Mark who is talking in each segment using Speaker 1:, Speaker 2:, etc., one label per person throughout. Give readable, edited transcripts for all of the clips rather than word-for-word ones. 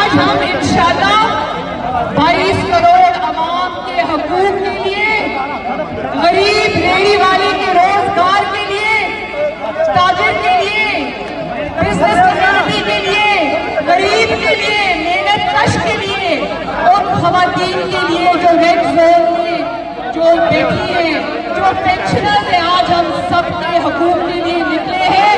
Speaker 1: आज हम इंशाल्लाह 22 करोड़ अवाम के हकूक के लिए, गरीब रेहड़ी वाले के रोजगार के लिए, ताजिर के लिए, बिजनेस कम्युनिटी के लिए, गरीब के लिए, मेहनत कश के लिए और खवातीन के लिए जो रेड जोन में जो बैठी है, जो पेंशनर्स है, आज हम सबके हकूक के लिए निकले हैं,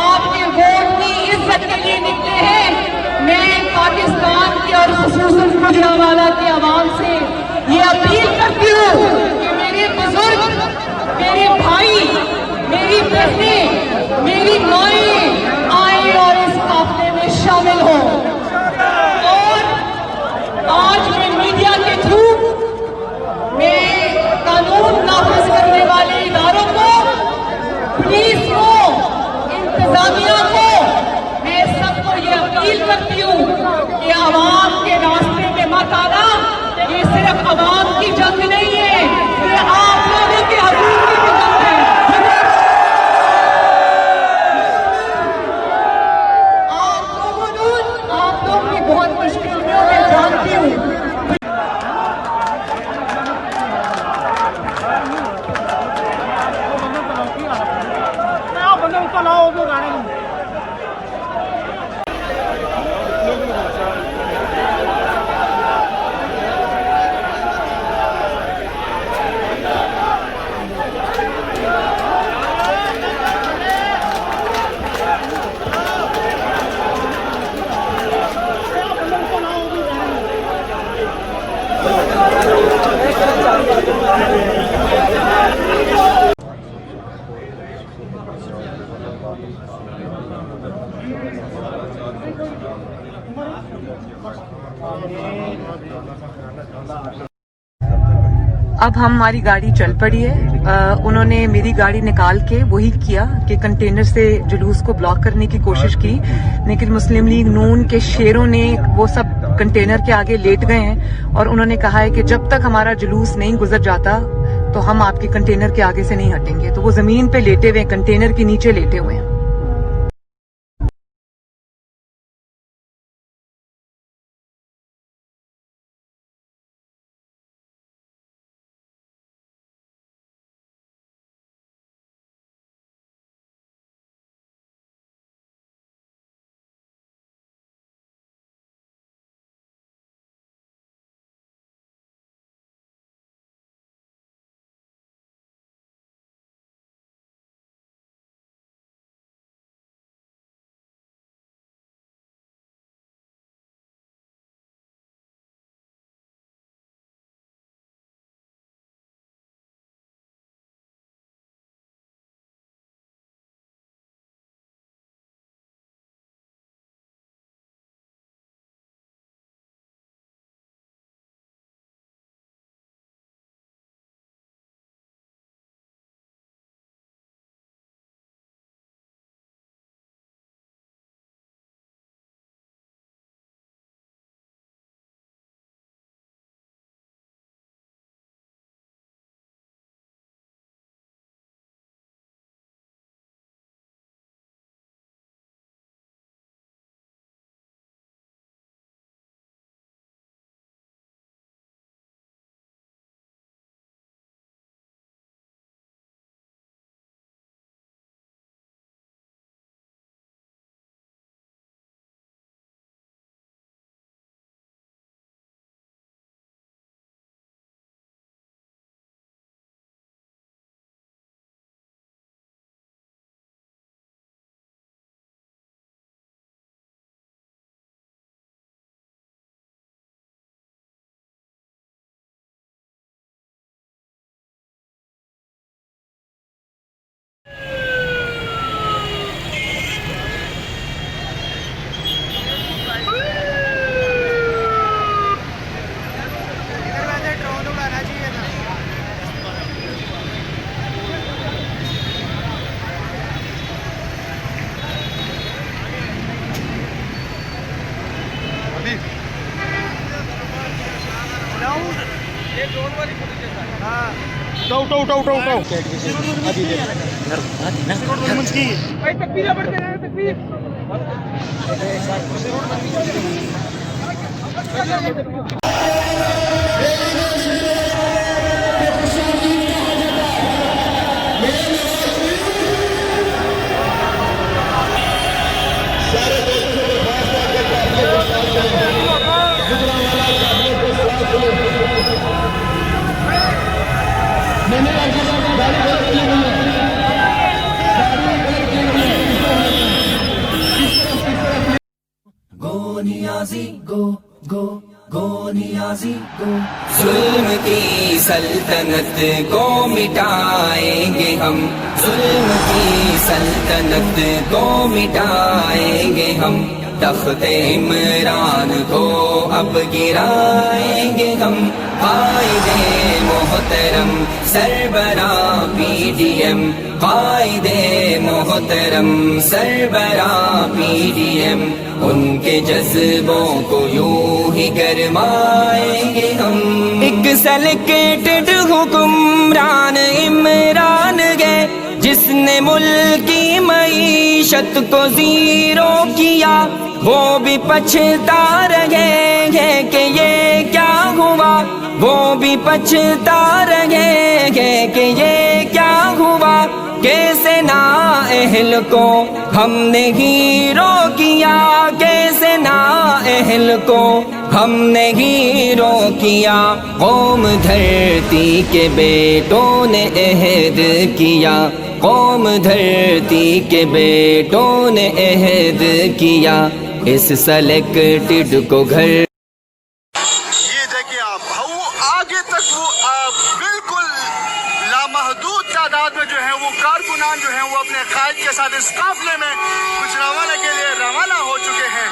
Speaker 1: आपके वोट की इज्जत के लिए निकले हैं। मैं पाकिस्तान की और खुसूसन गुजरांवाला के आवाम से ये अपील करती हूँ कि मेरे बुजुर्ग, मेरे भाई, मेरी बहनें, मेरी माएं आए और इस काफले में शामिल हो। और आज मैं मीडिया के थ्रू मैं कानून नाफिज करने वाले इदारों को, पुलिस को, इंतजामिया को, मैं सबको ये अपील करती हूँ कि आवाम के रास्ते में मत आना। ये सिर्फ आवाम की जंग नहीं है, ये आप लोगों के हकूक की भी जंग है। आप लोग की बहुत मुश्किल में मैं जानती हूँ।
Speaker 2: अब हमारी गाड़ी चल पड़ी है। उन्होंने मेरी गाड़ी निकाल के वही किया कि कंटेनर से जुलूस को ब्लॉक करने की कोशिश की, लेकिन मुस्लिम लीग नून के शेरों ने वो सब कंटेनर के आगे लेट गए हैं और उन्होंने कहा है कि जब तक हमारा जुलूस नहीं गुजर जाता तो हम आपके कंटेनर के आगे से नहीं हटेंगे। तो वो जमीन पे लेटे हुए, कंटेनर के नीचे लेटे हुए हैं।
Speaker 3: उठाओ उठाओ उठाओ उठाओ उठाओ अभी दे भाई तकबीर पढ़ते हैं तकबीर
Speaker 4: जुल्म की सल्तनत को मिटाएंगे हम, जुल्म की सल्तनत को मिटाएंगे हम, तख्त इमरान को अब गिराएंगे हम। कायदे मोहतरम सरबरा पीडीएम, कायदे मोहतरम सरबरा पीडीएम, उनके जज्बों को यूं ही गरमाएंगे हम। एक सेलेक्टेड हुक्मरान इमरान है, जिसने मुल्क की मईशत को जीरो किया, वो भी पछता रहेंगे कि ये क्या हुआ, वो भी पछता रहेंगे कि ये क्या हुआ। कैसे नाअहल को हमने हीरो किया, कैसे नाअहल को हमने हीरो किया। कौम धरती के बेटों ने अहद किया, कौम धरती के बेटों ने अहद किया, इस सेलेक्टेड को घर।
Speaker 3: ये देखिए आप, वो आगे तक वो बिल्कुल लामहदूद तादाद में जो है वो कारकुनान जो है वो अपने कायद के साथ इस काफिले में गुजरांवाला के लिए रवाना हो चुके हैं।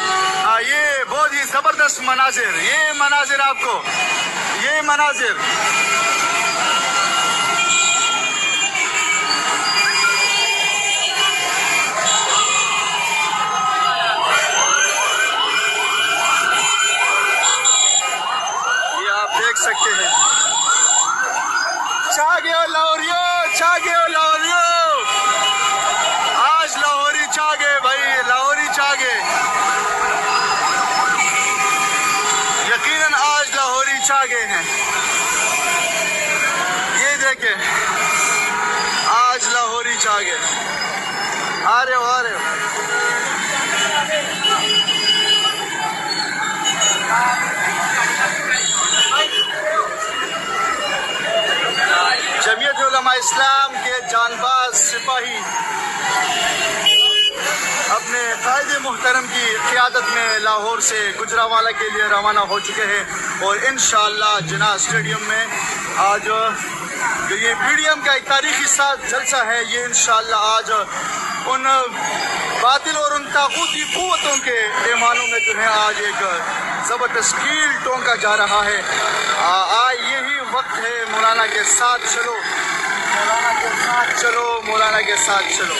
Speaker 3: ये बहुत ही जबरदस्त मनाजिर, ये मनाजिर आपको, ये मनाजिर देख सकते हैं। छागे और लाहौरियो, छागे और लाहौरियो, आज लाहौरी छागे भाई, लाहौरी छागे, यकीनन आज लाहौरी छागे हैं। ये देखें, आज लाहौरी छागे, आ रहे हो, आ रहे हो। जमीयत उलमा इस्लाम के जानबाज सिपाही अपने कायदे मोहतरम की क़ियादत में लाहौर से गुजरांवाला के लिए रवाना हो चुके हैं और इंशाअल्लाह जिन्ना स्टेडियम में आज ये पीडीएम का एक तारीखी जलसा है। ये इंशाअल्लाह आज उन बातिल और उन ताकूती क़ुव्वतों के पैमानों में जो है आज एक ज़बरदस्त कील टोंका जा रहा है। यही वक्त है, मौलाना के साथ चलो, मौलाना के साथ चलो, मौलाना के साथ चलो।